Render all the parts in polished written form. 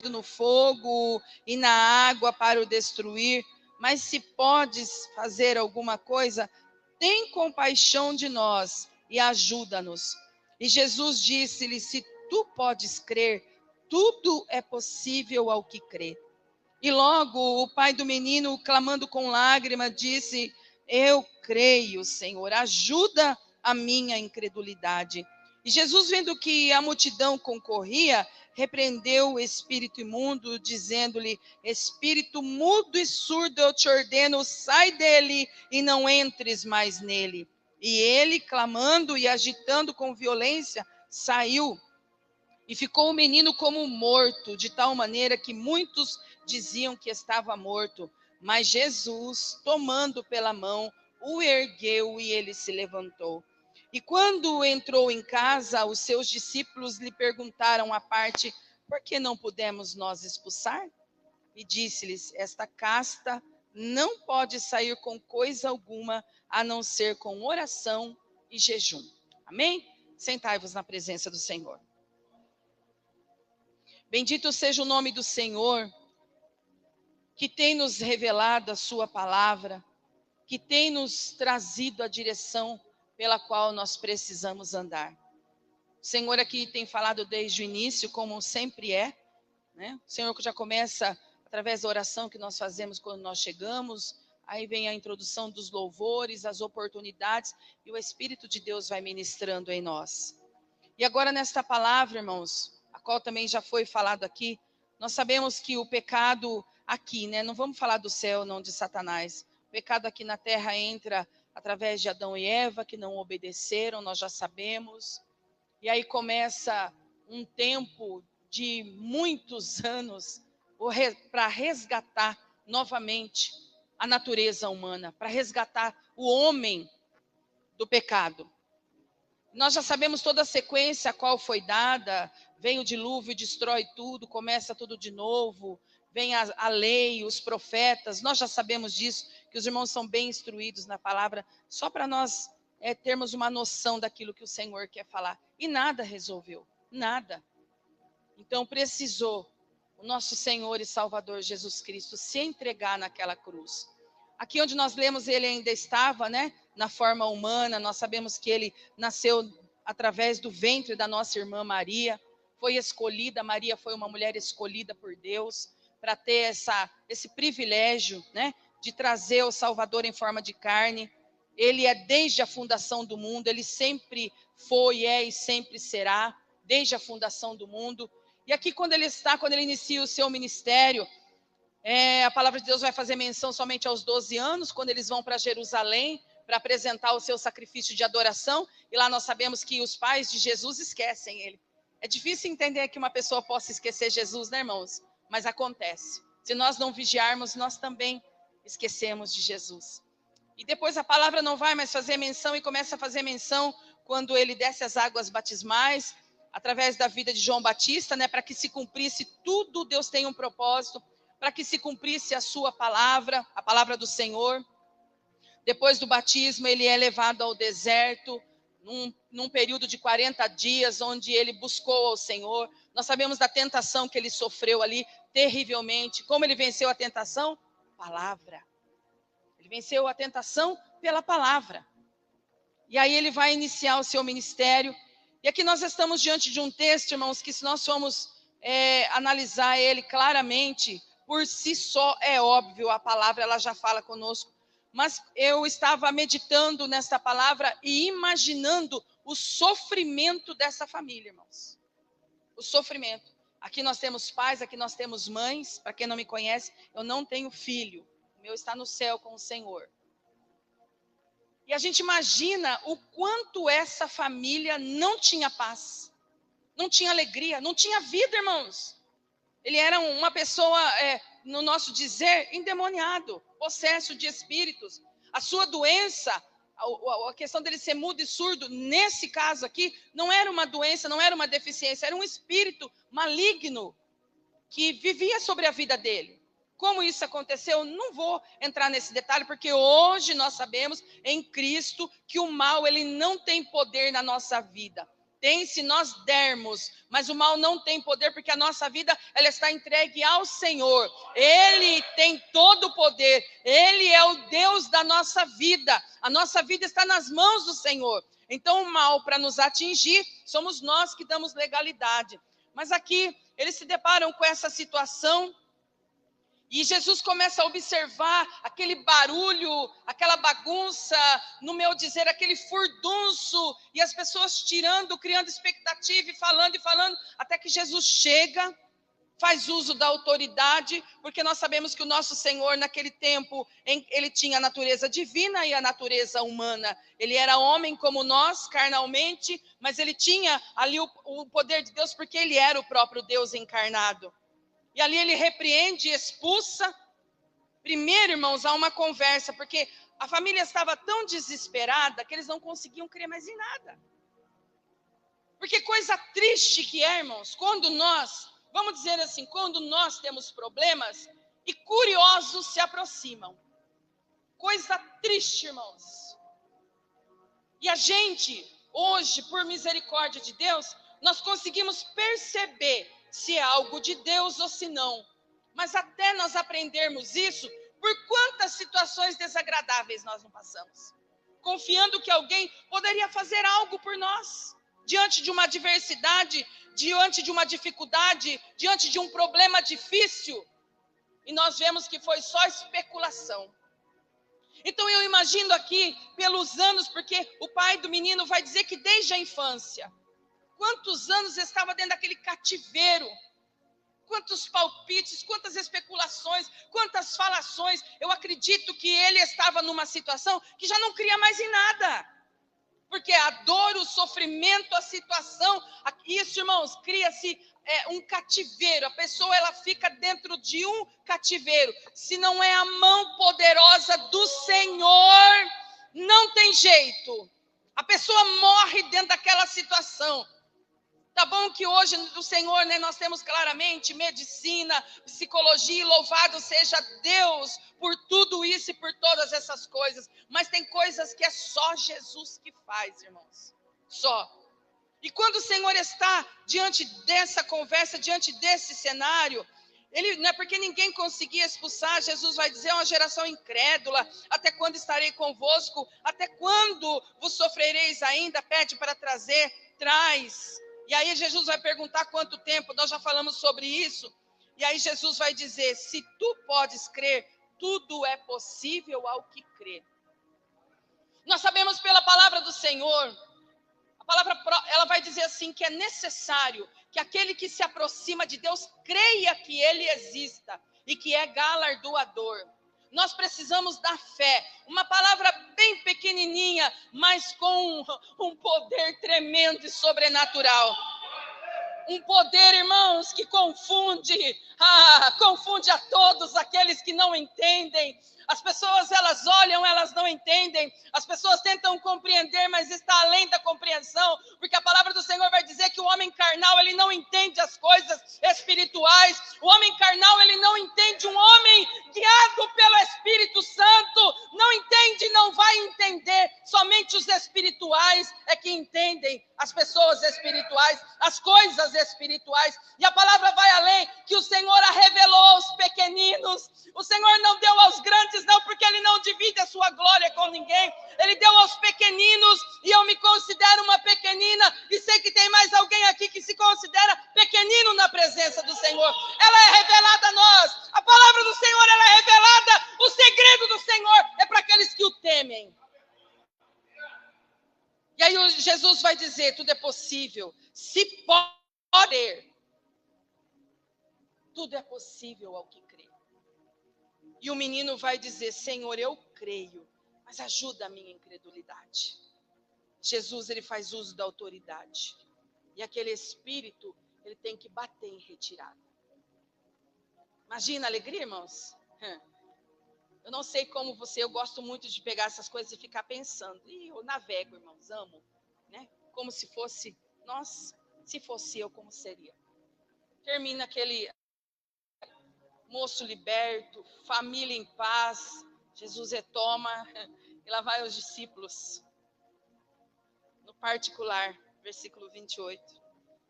no fogo e na água para o destruir, mas se podes fazer alguma coisa, tem compaixão de nós e ajuda-nos. E Jesus disse-lhe: se tu podes crer, tudo é possível ao que crê. E logo o pai do menino, clamando com lágrima, disse: eu creio, Senhor, ajuda a minha incredulidade. E Jesus, vendo que a multidão concorria, repreendeu o espírito imundo, dizendo-lhe: espírito mudo e surdo, eu te ordeno, sai dele e não entres mais nele. E ele, clamando e agitando com violência, saiu. E ficou o menino como morto, de tal maneira que muitos diziam que estava morto. Mas Jesus, tomando pela mão, o ergueu e ele se levantou. E quando entrou em casa, os seus discípulos lhe perguntaram à parte: por que não pudemos nós expulsar? E disse-lhes: esta casta não pode sair com coisa alguma, a não ser com oração e jejum. Amém? Sentai-vos na presença do Senhor. Bendito seja o nome do Senhor, que tem nos revelado a sua palavra, que tem nos trazido a direção pela qual nós precisamos andar. O Senhor aqui tem falado desde o início, como sempre é, né? O Senhor já começa através da oração que nós fazemos quando nós chegamos, aí vem a introdução dos louvores, as oportunidades, e o Espírito de Deus vai ministrando em nós. E agora nesta palavra, irmãos, a qual também já foi falado aqui, nós sabemos que o pecado aqui, né? Não vamos falar do céu, não de Satanás. O pecado aqui na terra entra através de Adão e Eva, que não obedeceram, nós já sabemos. E aí começa um tempo de muitos anos para resgatar novamente a natureza humana, para resgatar o homem do pecado. Nós já sabemos toda a sequência a qual foi dada, vem o dilúvio, destrói tudo, começa tudo de novo, vem a lei, os profetas, nós já sabemos disso, que os irmãos são bem instruídos na palavra, só para nós termos uma noção daquilo que o Senhor quer falar. E nada resolveu, nada. Então precisou o nosso Senhor e Salvador Jesus Cristo se entregar naquela cruz. Aqui onde nós lemos, ele ainda estava, né, na forma humana. Nós sabemos que ele nasceu através do ventre da nossa irmã Maria, foi escolhida, Maria foi uma mulher escolhida por Deus para ter esse privilégio, né, de trazer o Salvador em forma de carne. Ele é desde a fundação do mundo, ele sempre foi, é e sempre será, desde a fundação do mundo. E aqui quando ele inicia o seu ministério, a palavra de Deus vai fazer menção somente aos 12 anos, quando eles vão para Jerusalém, para apresentar o seu sacrifício de adoração, e lá nós sabemos que os pais de Jesus esquecem ele. É difícil entender que uma pessoa possa esquecer Jesus, né, irmãos? Mas acontece. Se nós não vigiarmos, nós também esquecemos de Jesus. E depois a palavra não vai mais fazer menção, e começa a fazer menção quando ele desce as águas batismais, através da vida de João Batista, né, para que se cumprisse tudo. Deus tem um propósito, para que se cumprisse a sua palavra, a palavra do Senhor. Depois do batismo, ele é levado ao deserto, num período de 40 dias, onde ele buscou ao Senhor. Nós sabemos da tentação que ele sofreu ali, terrivelmente. Como ele venceu a tentação? Palavra. Ele venceu a tentação pela palavra. E aí ele vai iniciar o seu ministério. E aqui nós estamos diante de um texto, irmãos, que se nós formos analisar ele claramente, por si só é óbvio, a palavra ela já fala conosco. Mas eu estava meditando nessa palavra e imaginando o sofrimento dessa família, irmãos. O sofrimento. Aqui nós temos pais, aqui nós temos mães. Para quem não me conhece, eu não tenho filho. O meu está no céu com o Senhor. E a gente imagina o quanto essa família não tinha paz, não tinha alegria, não tinha vida, irmãos. Ele era uma pessoa, no nosso dizer, endemoniado, possesso de espíritos. A sua doença, a questão dele ser mudo e surdo, nesse caso aqui, não era uma doença, não era uma deficiência, era um espírito maligno que vivia sobre a vida dele. Como isso aconteceu, não vou entrar nesse detalhe, porque hoje nós sabemos em Cristo que o mal ele não tem poder na nossa vida. Tem se nós dermos, mas o mal não tem poder, porque a nossa vida ela está entregue ao Senhor. Ele tem todo o poder, Ele é o Deus da nossa vida. A nossa vida está nas mãos do Senhor. Então o mal para nos atingir, somos nós que damos legalidade. Mas aqui eles se deparam com essa situação, e Jesus começa a observar aquele barulho, aquela bagunça, no meu dizer, aquele furdunço, e as pessoas tirando, criando expectativa e falando, até que Jesus chega, faz uso da autoridade, porque nós sabemos que o nosso Senhor, naquele tempo, ele tinha a natureza divina e a natureza humana. Ele era homem como nós, carnalmente, mas ele tinha ali o poder de Deus, porque ele era o próprio Deus encarnado. E ali ele repreende e expulsa. Primeiro, irmãos, há uma conversa, porque a família estava tão desesperada que eles não conseguiam crer mais em nada. Porque coisa triste que é, irmãos, quando nós, vamos dizer assim, quando nós temos problemas e curiosos se aproximam. Coisa triste, irmãos. E a gente, hoje, por misericórdia de Deus, nós conseguimos perceber se é algo de Deus ou se não. Mas até nós aprendermos isso, por quantas situações desagradáveis nós não passamos? Confiando que alguém poderia fazer algo por nós, diante de uma adversidade, diante de uma dificuldade, diante de um problema difícil. E nós vemos que foi só especulação. Então eu imagino aqui, pelos anos, porque o pai do menino vai dizer que desde a infância, quantos anos estava dentro daquele cativeiro, quantos palpites, quantas especulações, quantas falações. Eu acredito que ele estava numa situação que já não cria mais em nada. Porque a dor, o sofrimento, a situação, isso, irmãos, cria-se um cativeiro. A pessoa ela fica dentro de um cativeiro. Se não é a mão poderosa do Senhor, não tem jeito. A pessoa morre dentro daquela situação. Tá bom que hoje o Senhor, né, nós temos claramente medicina, psicologia, louvado seja Deus por tudo isso e por todas essas coisas. Mas tem coisas que é só Jesus que faz, irmãos. Só. E quando o Senhor está diante dessa conversa, diante desse cenário, ele, não é porque ninguém conseguia expulsar, Jesus vai dizer, é uma geração incrédula, até quando estarei convosco? Até quando vos sofrereis ainda? Pede para trazer, traz. E aí Jesus vai perguntar quanto tempo, nós já falamos sobre isso. E aí Jesus vai dizer, se tu podes crer, tudo é possível ao que crê. Nós sabemos pela palavra do Senhor, a palavra ela vai dizer assim, que é necessário que aquele que se aproxima de Deus creia que Ele exista e que é galardoador. Nós precisamos da fé, uma palavra bem pequenininha, mas com um poder tremendo e sobrenatural. Um poder, irmãos, que confunde a todos aqueles que não entendem. As pessoas, elas olham, elas não entendem. As pessoas tentam compreender, mas está além da compreensão. Porque a palavra do Senhor vai dizer que o homem carnal, ele não entende as coisas espirituais. O homem carnal, ele não entende. Um homem guiado pelo Espírito Santo não entende, não vai entender. Somente os espirituais é que entendem as pessoas espirituais, as coisas espirituais. E a palavra vai além, que o Senhor a revelou aos pequeninos. O Senhor não deu aos grandes, não, porque Ele não divide a sua glória com ninguém. Ele deu aos pequeninos, e eu me considero uma pequenina, e sei que tem mais alguém aqui que se considera pequenino na presença do Senhor. Ela é revelada a nós. A palavra do Senhor, ela é revelada. O segredo do Senhor é para aqueles que o temem. E aí Jesus vai dizer, tudo é possível. Se pode, tudo é possível ao que crê. E o menino vai dizer, Senhor, eu creio, mas ajuda a minha incredulidade. Jesus, ele faz uso da autoridade. E aquele espírito, ele tem que bater em retirada. Imagina a alegria, irmãos? Eu não sei como você, eu gosto muito de pegar essas coisas e ficar pensando. E eu navego, irmãos, amo, né? Como se fosse, nossa, se fosse eu, como seria? Termina aquele moço liberto, família em paz, Jesus retoma, e lá vai os discípulos, no particular. versículo 28.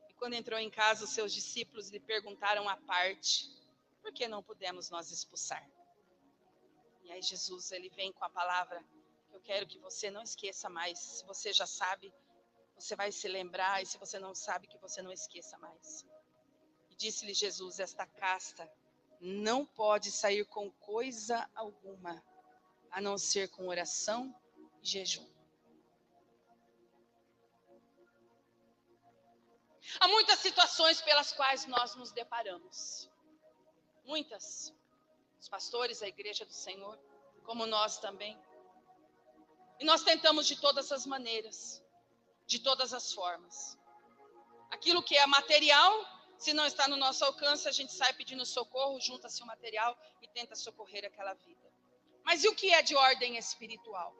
E quando entrou em casa, os seus discípulos lhe perguntaram à parte: por que não pudemos nós expulsar? E aí Jesus, ele vem com a palavra que eu quero que você não esqueça mais. Se você já sabe, você vai se lembrar, e se você não sabe, que você não esqueça mais. E disse-lhe Jesus: esta casta não pode sair com coisa alguma, a não ser com oração e jejum. Há muitas situações pelas quais nós nos deparamos. Muitas. Os pastores, a igreja do Senhor, como nós também. E nós tentamos de todas as maneiras, de todas as formas. Aquilo que é material, se não está no nosso alcance, a gente sai pedindo socorro, junta-se o material e tenta socorrer aquela vida. Mas e o que é de ordem espiritual?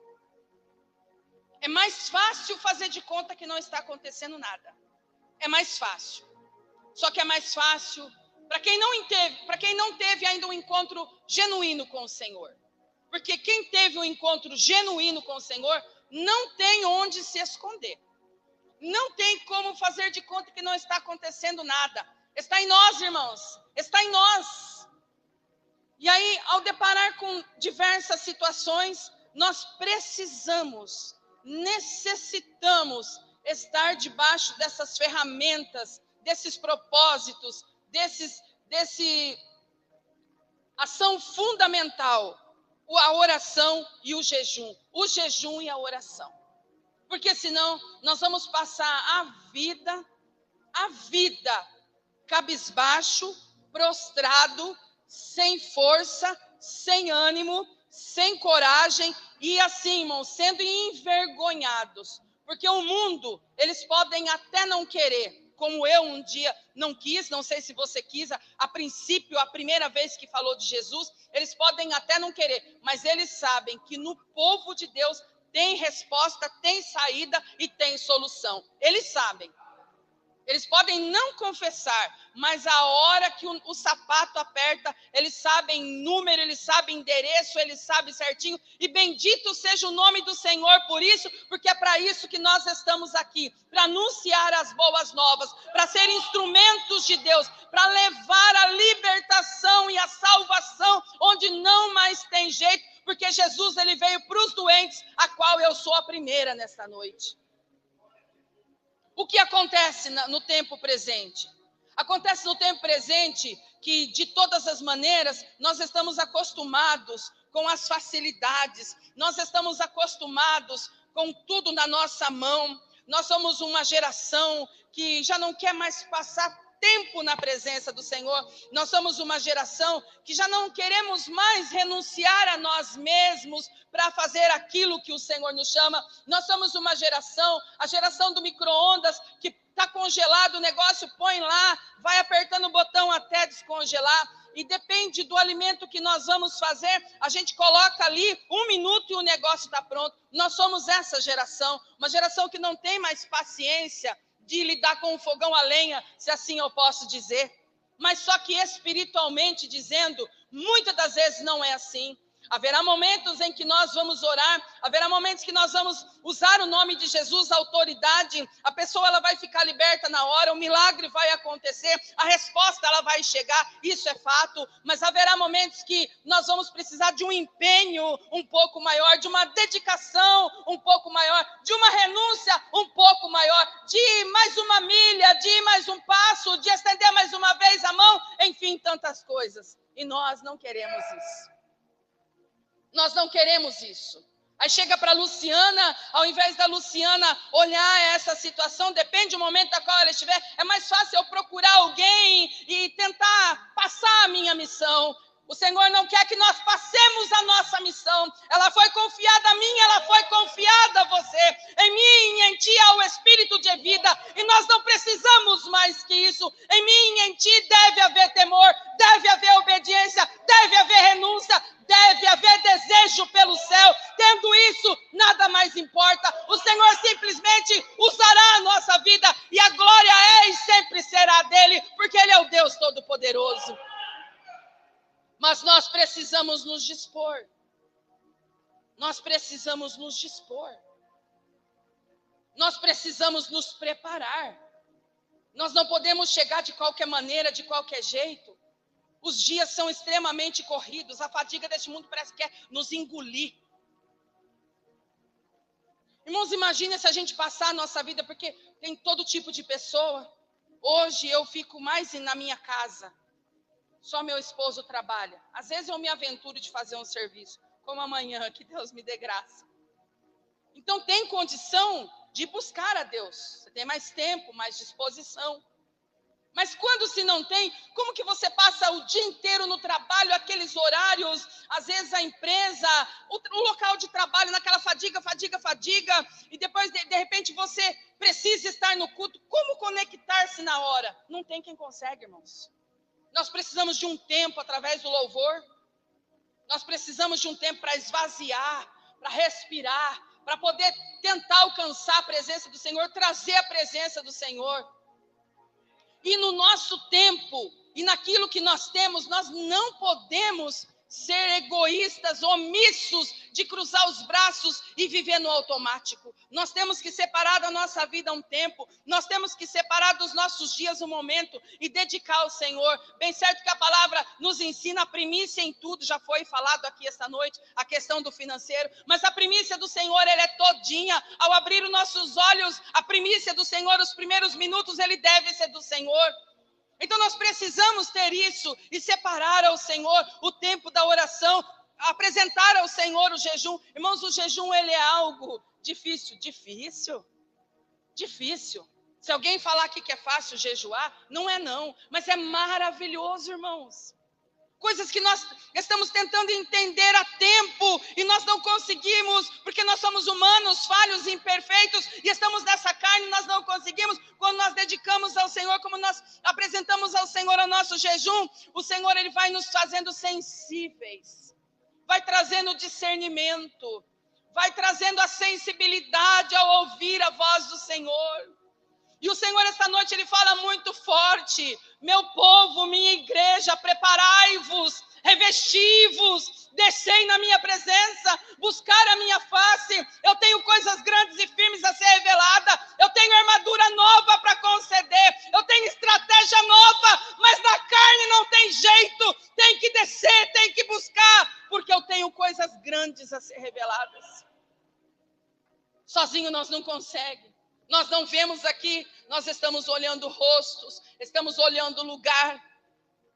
É mais fácil fazer de conta que não está acontecendo nada. É mais fácil. Só que é mais fácil para quem não teve ainda um encontro genuíno com o Senhor. Porque quem teve um encontro genuíno com o Senhor não tem onde se esconder. Não tem como fazer de conta que não está acontecendo nada. Está em nós, irmãos. Está em nós. E aí, ao deparar com diversas situações, nós necessitamos estar debaixo dessas ferramentas, desses propósitos, desse ação fundamental, a oração e o jejum e a oração. Porque senão nós vamos passar a vida cabisbaixo, prostrado, sem força, sem ânimo, sem coragem e assim, irmãos, sendo envergonhados. Porque o mundo, eles podem até não querer, como eu um dia não quis, não sei se você quis, a princípio, a primeira vez que falou de Jesus, eles podem até não querer, mas eles sabem que no povo de Deus tem resposta, tem saída e tem solução. Eles sabem. Eles podem não confessar, mas a hora que o sapato aperta, eles sabem número, eles sabem endereço, eles sabem certinho. E bendito seja o nome do Senhor por isso, porque é para isso que nós estamos aqui, para anunciar as boas novas, para ser instrumentos de Deus, para levar a libertação e a salvação onde não mais tem jeito, porque Jesus, ele veio para os doentes, a qual eu sou a primeira nesta noite. O que acontece no tempo presente? Acontece no tempo presente que, de todas as maneiras, nós estamos acostumados com as facilidades, nós estamos acostumados com tudo na nossa mão. Nós somos uma geração que já não quer mais passar tempo na presença do Senhor. Nós somos uma geração que já não queremos mais renunciar a nós mesmos para fazer aquilo que o Senhor nos chama. Nós somos uma geração, a geração do micro-ondas, que está congelado, o negócio põe lá, vai apertando o botão até descongelar. E depende do alimento que nós vamos fazer, a gente coloca ali 1 minuto e o negócio está pronto. Nós somos essa geração, uma geração que não tem mais paciência de lidar com o fogão a lenha, se assim eu posso dizer. Mas só que espiritualmente dizendo, muitas das vezes não é assim. Haverá momentos em que nós vamos orar, haverá momentos que nós vamos usar o nome de Jesus, a autoridade, a pessoa ela vai ficar liberta na hora, o milagre vai acontecer, a resposta ela vai chegar, isso é fato, mas haverá momentos que nós vamos precisar de um empenho um pouco maior, de uma dedicação um pouco maior, de uma renúncia um pouco maior, de ir mais uma milha, de ir mais um passo, de estender mais uma vez a mão, enfim, tantas coisas. E nós não queremos isso. Nós não queremos isso. Aí chega para a Luciana, ao invés da Luciana olhar essa situação, depende do momento a qual ela estiver, é mais fácil eu procurar alguém e tentar passar a minha missão. O Senhor não quer que nós passemos a nossa missão. Ela foi confiada a mim, ela foi confiada a você. Em mim e em ti há o Espírito de vida. E nós não precisamos mais que isso. Em mim e em ti deve haver temor, deve haver obediência, deve haver renúncia, deve haver desejo pelo céu. Tendo isso, nada mais importa. O Senhor simplesmente usará a nossa vida. E a glória é e sempre será dele, porque ele é o Deus Todo-Poderoso. Mas nós precisamos nos dispor. Nós precisamos nos dispor. Nós precisamos nos preparar. Nós não podemos chegar de qualquer maneira, de qualquer jeito. Os dias são extremamente corridos. A fadiga deste mundo parece que quer nos engolir. Irmãos, imagina se a gente passar a nossa vida, porque tem todo tipo de pessoa. Hoje eu fico mais na minha casa. Só meu esposo trabalha. Às vezes eu me aventuro de fazer um serviço, como amanhã, que Deus me dê graça. Então tem condição de buscar a Deus. Você tem mais tempo, mais disposição. Mas quando se não tem, como que você passa o dia inteiro no trabalho, aqueles horários, às vezes a empresa, o local de trabalho, naquela fadiga, e depois de repente você precisa estar no culto. Como conectar-se na hora? Não tem quem consegue, irmãos. Nós precisamos de um tempo através do louvor. Nós precisamos de um tempo para esvaziar, para respirar, para poder tentar alcançar a presença do Senhor, trazer a presença do Senhor. E no nosso tempo, e naquilo que nós temos, nós não podemos ser egoístas, omissos de cruzar os braços e viver no automático. Nós temos que separar da nossa vida um tempo, nós temos que separar dos nossos dias um momento e dedicar ao Senhor. Bem certo que a palavra nos ensina a primícia em tudo, já foi falado aqui esta noite, a questão do financeiro, mas a primícia do Senhor, ela é todinha. Ao abrir os nossos olhos, a primícia do Senhor, os primeiros minutos, ele deve ser do Senhor. Então nós precisamos ter isso e separar ao Senhor o tempo da oração, apresentar ao Senhor o jejum. Irmãos, o jejum, ele é algo difícil. Difícil. Se alguém falar aqui que é fácil jejuar, não é não, mas é maravilhoso, irmãos. Coisas que nós estamos tentando entender há tempo e nós não conseguimos, porque nós somos humanos, falhos, imperfeitos, e estamos nessa carne, nós não conseguimos. Quando nós dedicamos ao Senhor, como nós apresentamos ao Senhor o nosso jejum, o Senhor, ele vai nos fazendo sensíveis, vai trazendo discernimento, vai trazendo a sensibilidade ao ouvir a voz do Senhor. E o Senhor, esta noite, ele fala muito forte: meu povo, minha igreja, preparai-vos, revesti-vos, descei na minha presença, buscar a minha face. Eu tenho coisas grandes e firmes a ser revelada, eu tenho armadura nova para conceder, eu tenho estratégia nova, mas na carne não tem jeito, tem que descer, tem que buscar, porque eu tenho coisas grandes a ser reveladas. Sozinho nós não conseguimos. Nós não vemos aqui, nós estamos olhando rostos, estamos olhando lugar,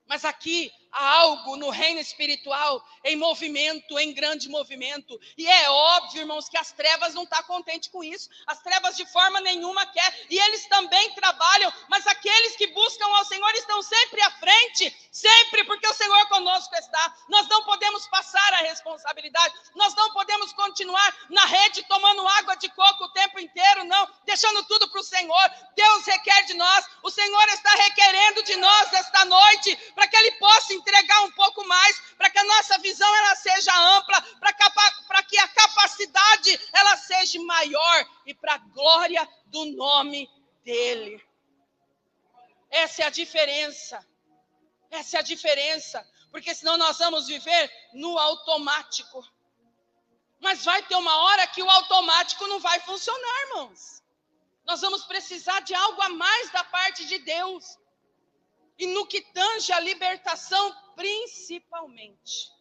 mas aqui há algo no reino espiritual em movimento, em grande movimento. E é óbvio, irmãos, que as trevas não estão contentes com isso. As trevas de forma nenhuma quer. E eles também trabalham, mas aqueles que buscam ao Senhor estão sempre à frente, sempre, porque o Senhor conosco está. Nós não podemos passar a responsabilidade, nós não podemos continuar na rede tomando água de coco o tempo inteiro, não, deixando tudo para o Senhor. Deus requer de nós, o Senhor está requerendo de nós esta noite, para que Ele possa entregar um pouco mais, para que a nossa visão ela seja ampla, para que a capacidade ela seja maior e para a glória do nome dEle. Essa é a diferença. Essa é a diferença, porque senão nós vamos viver no automático. Mas vai ter uma hora que o automático não vai funcionar, irmãos. Nós vamos precisar de algo a mais da parte de Deus. E no que tange a libertação, principalmente.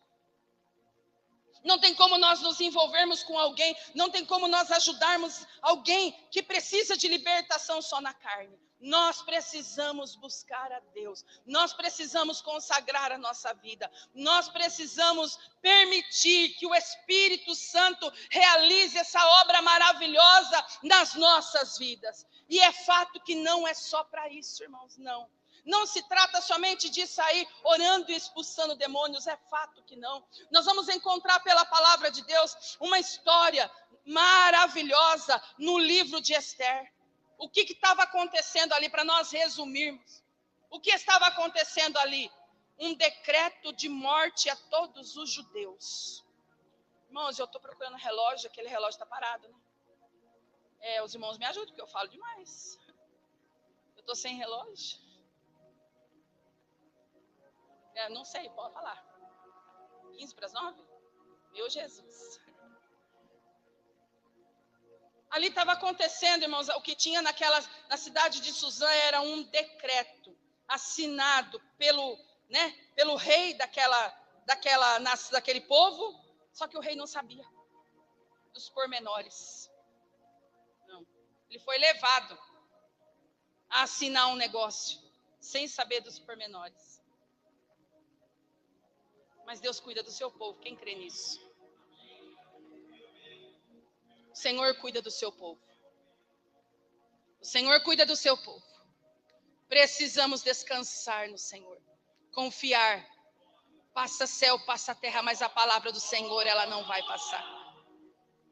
Não tem como nós nos envolvermos com alguém, não tem como nós ajudarmos alguém que precisa de libertação só na carne. Nós precisamos buscar a Deus, nós precisamos consagrar a nossa vida, nós precisamos permitir que o Espírito Santo realize essa obra maravilhosa nas nossas vidas. E é fato que não é só para isso, irmãos, não. Não se trata somente de sair orando e expulsando demônios, é fato que não. Nós vamos encontrar pela palavra de Deus uma história maravilhosa no livro de Esther. O que estava acontecendo ali, para nós resumirmos? O que estava acontecendo ali? Um decreto de morte a todos os judeus. Irmãos, eu estou procurando relógio, aquele relógio está parado, né? Os irmãos me ajudam, porque eu falo demais. Eu estou sem relógio. Não sei, pode falar. 15 para as 9? Meu Jesus. Ali estava acontecendo, irmãos, o que tinha na cidade de Suzã era um decreto assinado pelo rei daquele povo, só que o rei não sabia dos pormenores. Não. Ele foi levado a assinar um negócio sem saber dos pormenores. Mas Deus cuida do seu povo, quem crê nisso? O Senhor cuida do seu povo. O Senhor cuida do seu povo. Precisamos descansar no Senhor. Confiar. Passa céu, passa terra, mas a palavra do Senhor, ela não vai passar.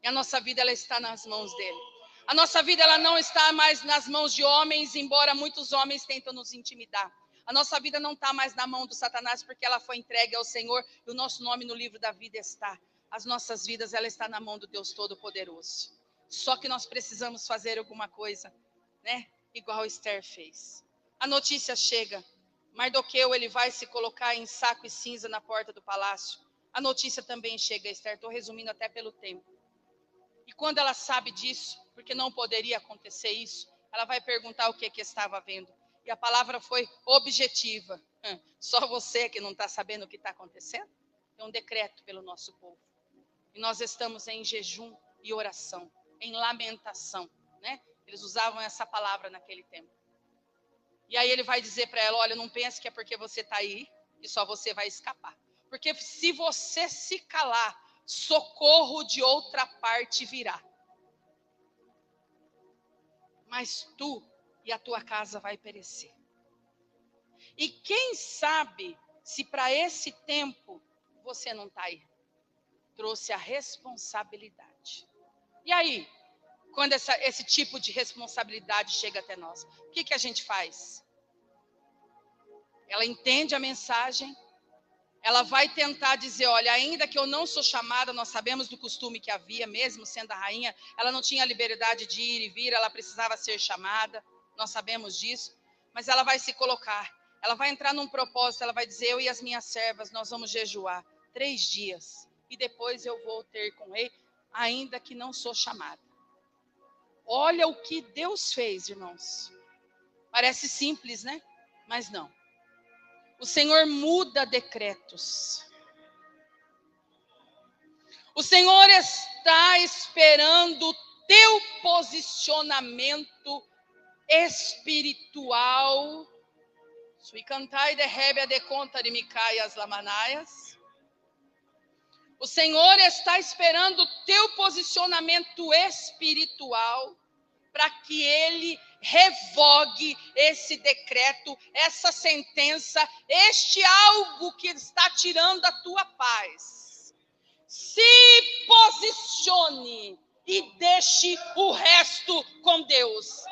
E a nossa vida, ela está nas mãos dele. A nossa vida, ela não está mais nas mãos de homens, embora muitos homens tentam nos intimidar. A nossa vida não está mais na mão do Satanás, porque ela foi entregue ao Senhor e o nosso nome no livro da vida está. As nossas vidas, ela está na mão do Deus Todo-Poderoso. Só que nós precisamos fazer alguma coisa, né? Igual Esther fez. A notícia chega. Mardoqueu, ele vai se colocar em saco e cinza na porta do palácio. A notícia também chega a Esther. Estou resumindo até pelo tempo. E quando ela sabe disso, porque não poderia acontecer isso, ela vai perguntar o que estava vendo. E a palavra foi objetiva. Só você que não está sabendo o que está acontecendo? É um decreto pelo nosso povo. E nós estamos em jejum e oração, em lamentação, né? Eles usavam essa palavra naquele tempo. E aí ele vai dizer para ela, olha, não pense que é porque você está aí, que só você vai escapar. Porque se você se calar, socorro de outra parte virá. Mas tu e a tua casa vai perecer. E quem sabe se para esse tempo você não está aí. Trouxe a responsabilidade. E aí, quando esse tipo de responsabilidade chega até nós, o que a gente faz? Ela entende a mensagem, ela vai tentar dizer, olha, ainda que eu não sou chamada, nós sabemos do costume que havia, mesmo sendo a rainha, ela não tinha liberdade de ir e vir, ela precisava ser chamada, nós sabemos disso, mas ela vai se colocar, ela vai entrar num propósito, ela vai dizer, eu e as minhas servas, nós vamos jejuar 3 dias, e depois eu vou ter com o rei, ainda que não sou chamada. Olha o que Deus fez, irmãos. Parece simples, né? Mas não. O Senhor muda decretos. O Senhor está esperando o teu posicionamento espiritual. Sui cantai de rébia de conta de micaias lamanaias. O Senhor está esperando o teu posicionamento espiritual para que Ele revogue esse decreto, essa sentença, este algo que está tirando a tua paz. Se posicione e deixe o resto com Deus.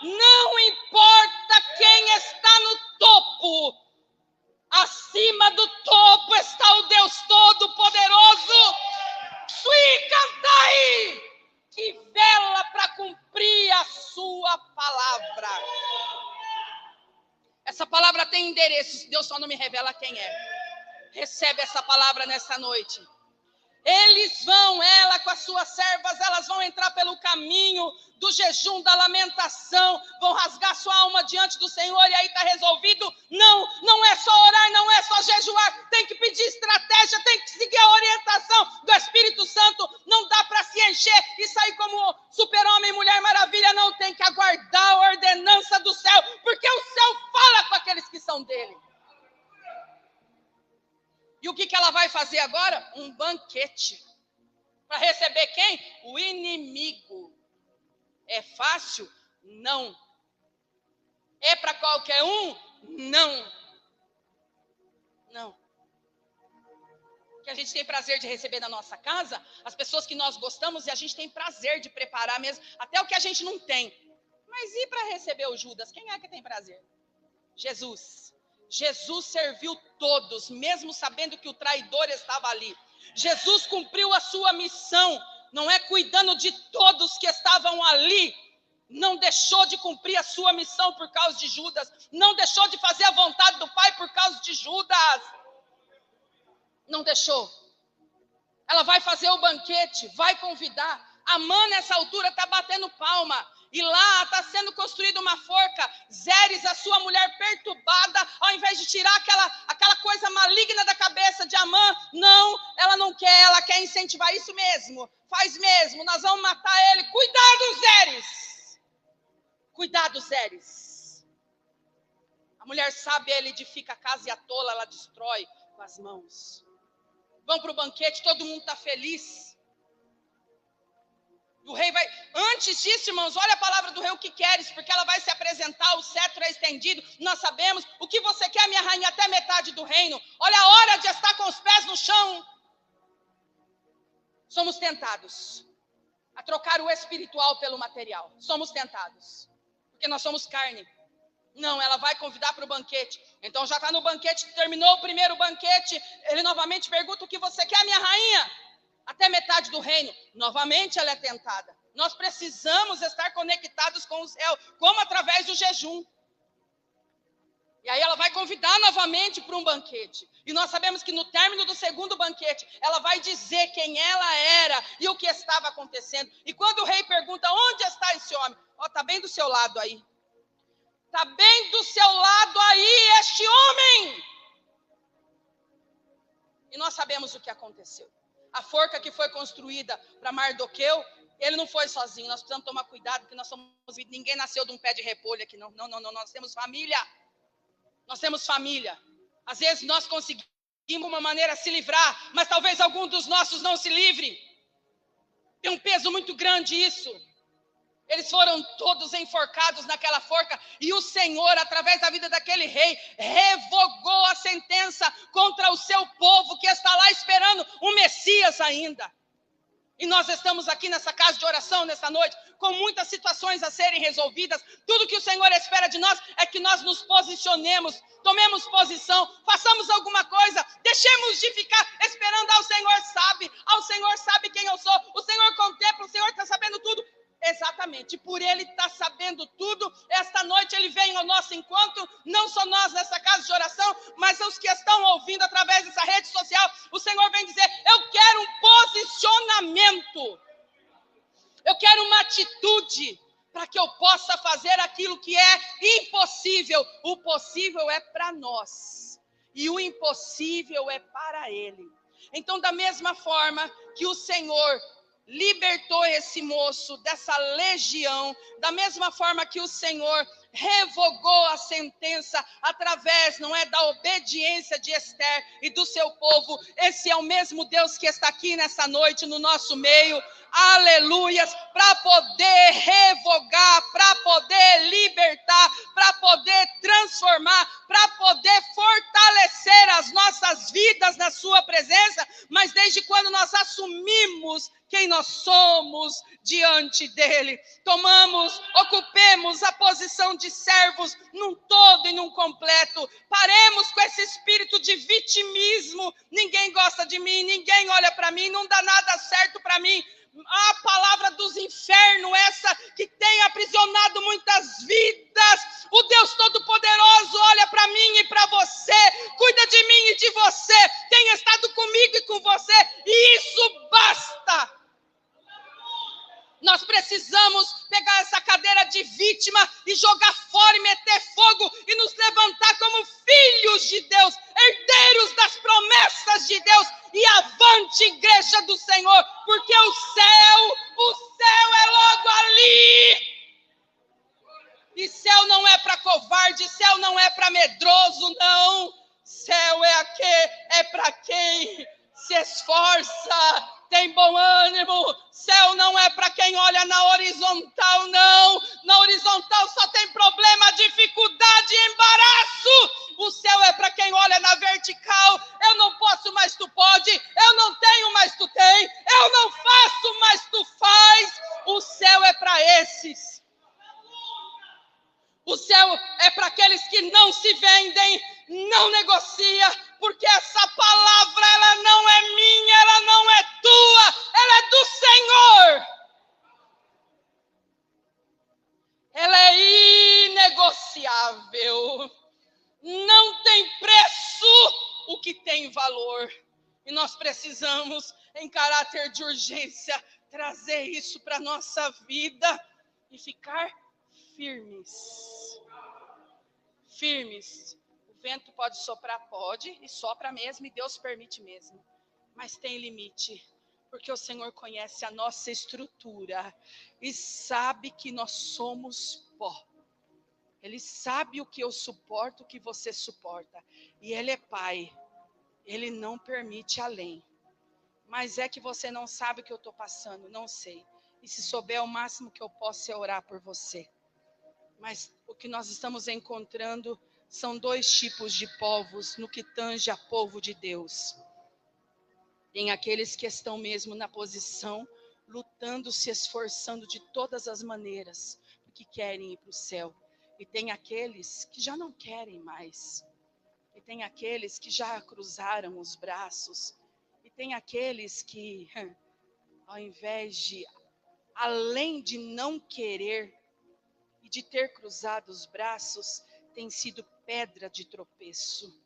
Não importa quem está no topo. Acima do topo está o Deus Todo-Poderoso. Sui cantai, que vela para cumprir a sua palavra. Essa palavra tem endereço, Deus só não me revela quem é. Recebe essa palavra nessa noite. Eles vão, ela com as suas servas, elas vão entrar pelo caminho do jejum, da lamentação, vão rasgar sua alma diante do Senhor e aí está resolvido. Não é só orar, não é só jejuar, tem que pedir estratégia, tem que seguir a orientação do Espírito Santo. Não dá para se encher e sair como super-homem, mulher maravilha, não, tem que aguardar a ordenança do céu, porque o céu fala com aqueles que são dele. E o que ela vai fazer agora? Um banquete. Para receber quem? O inimigo. É fácil? Não. É para qualquer um? Não. Não. Que a gente tem prazer de receber na nossa casa, as pessoas que nós gostamos, e a gente tem prazer de preparar mesmo, até o que a gente não tem. Mas e para receber o Judas? Quem é que tem prazer? Jesus. Jesus serviu todos, mesmo sabendo que o traidor estava ali. Jesus cumpriu a sua missão, não é cuidando de todos que estavam ali. Não deixou de cumprir a sua missão por causa de Judas. Não deixou de fazer a vontade do Pai por causa de Judas. Não deixou. Ela vai fazer o banquete, vai convidar. Amã, nessa altura, está batendo palma. E lá está sendo construída uma forca. Zeres, a sua mulher perturbada, ao invés de tirar aquela coisa maligna da cabeça de Amã, não, ela não quer, ela quer incentivar isso mesmo. Faz mesmo, nós vamos matar ele. Cuidado, Zeres! Cuidado, Zeres! A mulher sábia, ela edifica a casa, e a tola, ela destrói com as mãos. Vão para o banquete, todo mundo está feliz. O rei vai, antes disso, irmãos, olha a palavra do rei, o que queres, porque ela vai se apresentar, o cetro é estendido, nós sabemos, o que você quer, minha rainha, até metade do reino, olha a hora de estar com os pés no chão. Somos tentados a trocar o espiritual pelo material, somos tentados, porque nós somos carne. Não, ela vai convidar para o banquete, então já está no banquete, terminou o primeiro banquete, ele novamente pergunta, o que você quer, minha rainha? Até metade do reino, novamente ela é tentada. Nós precisamos estar conectados com o céu, como através do jejum. E aí ela vai convidar novamente para um banquete. E nós sabemos que no término do segundo banquete, ela vai dizer quem ela era e o que estava acontecendo. E quando o rei pergunta, onde está esse homem? Ó, está bem do seu lado aí. Está bem do seu lado aí este homem. E nós sabemos o que aconteceu. A forca que foi construída para Mardoqueu, ele não foi sozinho. Nós precisamos tomar cuidado, porque nós somos... Ninguém nasceu de um pé de repolho aqui, não. Não. Nós temos família. Nós temos família. Às vezes nós conseguimos uma maneira se livrar, mas talvez algum dos nossos não se livre. Tem um peso muito grande isso. Eles foram todos enforcados naquela forca, e o Senhor, através da vida daquele rei, revogou a sentença contra o seu povo, que está lá esperando o Messias ainda. E nós estamos aqui nessa casa de oração, nessa noite, com muitas situações a serem resolvidas. Tudo que o Senhor espera de nós é que nós nos posicionemos, tomemos posição, façamos alguma coisa, deixemos de ficar esperando, o Senhor sabe quem eu sou, o Senhor contempla, o Senhor está sabendo tudo. Exatamente, por ele estar sabendo tudo, esta noite ele vem ao nosso encontro, não só nós nessa casa de oração, mas os que estão ouvindo através dessa rede social. O Senhor vem dizer, eu quero um posicionamento, eu quero uma atitude, para que eu possa fazer aquilo que é impossível. O possível é para nós, e o impossível é para ele. Então, da mesma forma que o Senhor libertou esse moço dessa legião, da mesma forma que o Senhor revogou a sentença através, não é, da obediência de Ester e do seu povo. Esse é o mesmo Deus que está aqui nessa noite no nosso meio, aleluias, para poder revogar, para poder libertar, para poder transformar, para poder fortalecer as nossas vidas na sua presença. Mas desde quando nós assumimos quem nós somos diante dele, ocupemos a posição de servos num todo e num completo, paremos com esse espírito de vitimismo, ninguém gosta de mim, ninguém olha para mim, não dá nada certo para mim. A palavra dos infernos, essa que tem aprisionado muitas vidas. O Deus Todo-Poderoso olha para mim e para você, cuida de mim e de você, tem estado comigo e com você, e isso basta. Nós precisamos pegar essa cadeira de vítima e jogar fora e meter fogo e nos levantar como filhos de Deus, herdeiros das promessas de Deus. E avante, igreja do Senhor, porque o céu é logo ali. E céu não é para covarde, céu não é para medroso, não. Céu é para quem se esforça, tem bom ânimo. Céu não é para quem olha na horizontal, não. Na horizontal só tem problema, dificuldade e embaraço. O céu é para quem olha na vertical. Eu não posso, mas tu pode. Eu não tenho, mas tu tem. Eu não faço, mas tu faz. O céu é para esses. O céu é para aqueles que não se vendem, não negocia, porque essa palavra, ela não é minha, ela não é tua, ela é do Senhor. Ela é inegociável. Não tem preço o que tem valor. E nós precisamos, em caráter de urgência, trazer isso para a nossa vida e ficar firmes. Firmes. O vento pode soprar? Pode, e sopra mesmo, e Deus permite mesmo. Mas tem limite, porque o Senhor conhece a nossa estrutura e sabe que nós somos pó. Ele sabe o que eu suporto, o que você suporta. E Ele é Pai. Ele não permite além. Mas é que você não sabe o que eu estou passando. Não sei. E se souber, o máximo que eu posso é orar por você. Mas o que nós estamos encontrando são dois tipos de povos no que tange a povo de Deus. Tem aqueles que estão mesmo na posição, lutando, se esforçando de todas as maneiras, porque querem ir para o céu. E tem aqueles que já não querem mais. E tem aqueles que já cruzaram os braços. E tem aqueles que, ao invés de, além de não querer e de ter cruzado os braços, tem sido pedra de tropeço.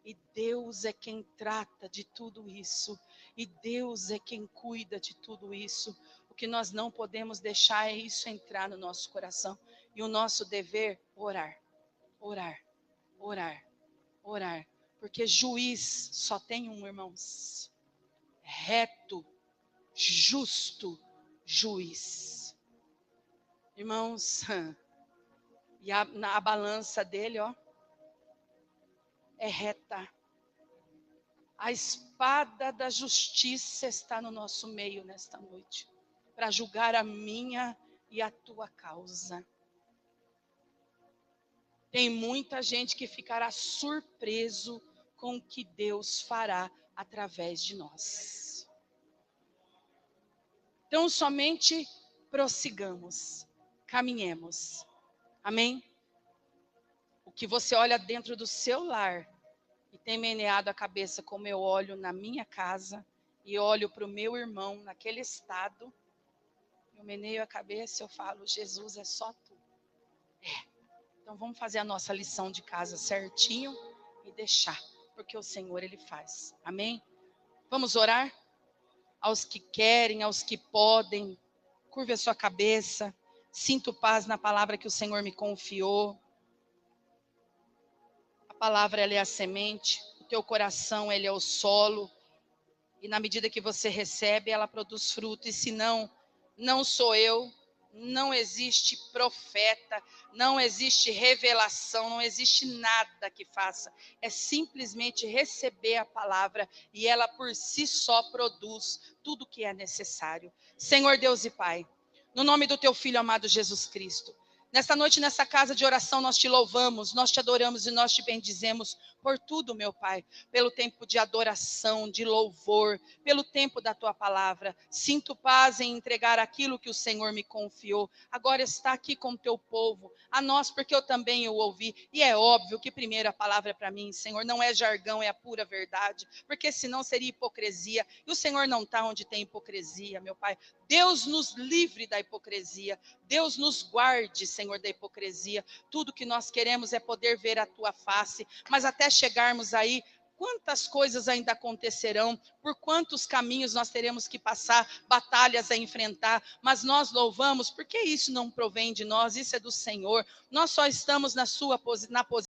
E Deus é quem trata de tudo isso. E Deus é quem cuida de tudo isso. O que nós não podemos deixar é isso entrar no nosso coração. E o nosso dever, orar, orar, orar, orar. Porque juiz só tem um, irmãos. Reto, justo juiz. Irmãos, e a balança dele, ó, é reta. A espada da justiça está no nosso meio nesta noite, para julgar a minha e a tua causa. Tem muita gente que ficará surpreso com o que Deus fará através de nós. Então, somente prossigamos, caminhemos. Amém? O que você olha dentro do seu lar e tem meneado a cabeça como eu olho na minha casa e olho para o meu irmão naquele estado, eu meneio a cabeça e eu falo, Jesus, é só tu. Então vamos fazer a nossa lição de casa certinho e deixar, porque o Senhor, Ele faz. Amém? Vamos orar? Aos que querem, aos que podem, curve a sua cabeça, sinto paz na palavra que o Senhor me confiou. A palavra, ela é a semente, o teu coração, ele é o solo, e na medida que você recebe, ela produz fruto, e se não, não sou eu. Não existe profeta, não existe revelação, não existe nada que faça. É simplesmente receber a palavra e ela por si só produz tudo o que é necessário. Senhor Deus e Pai, no nome do teu Filho amado Jesus Cristo, nesta noite, nessa casa de oração, nós te louvamos, nós te adoramos e nós te bendizemos por tudo, meu Pai. Pelo tempo de adoração, de louvor, pelo tempo da tua palavra. Sinto paz em entregar aquilo que o Senhor me confiou. Agora está aqui com o teu povo, a nós, porque eu também o ouvi. E é óbvio que primeiro a palavra é para mim, Senhor. Não é jargão, é a pura verdade. Porque senão seria hipocrisia. E o Senhor não está onde tem hipocrisia, meu Pai. Deus nos livre da hipocrisia. Deus nos guarde, Senhor, da hipocrisia. Tudo que nós queremos é poder ver a tua face. Mas até chegarmos aí, quantas coisas ainda acontecerão, por quantos caminhos nós teremos que passar, batalhas a enfrentar, mas nós louvamos, porque isso não provém de nós, isso é do Senhor. Nós só estamos na posição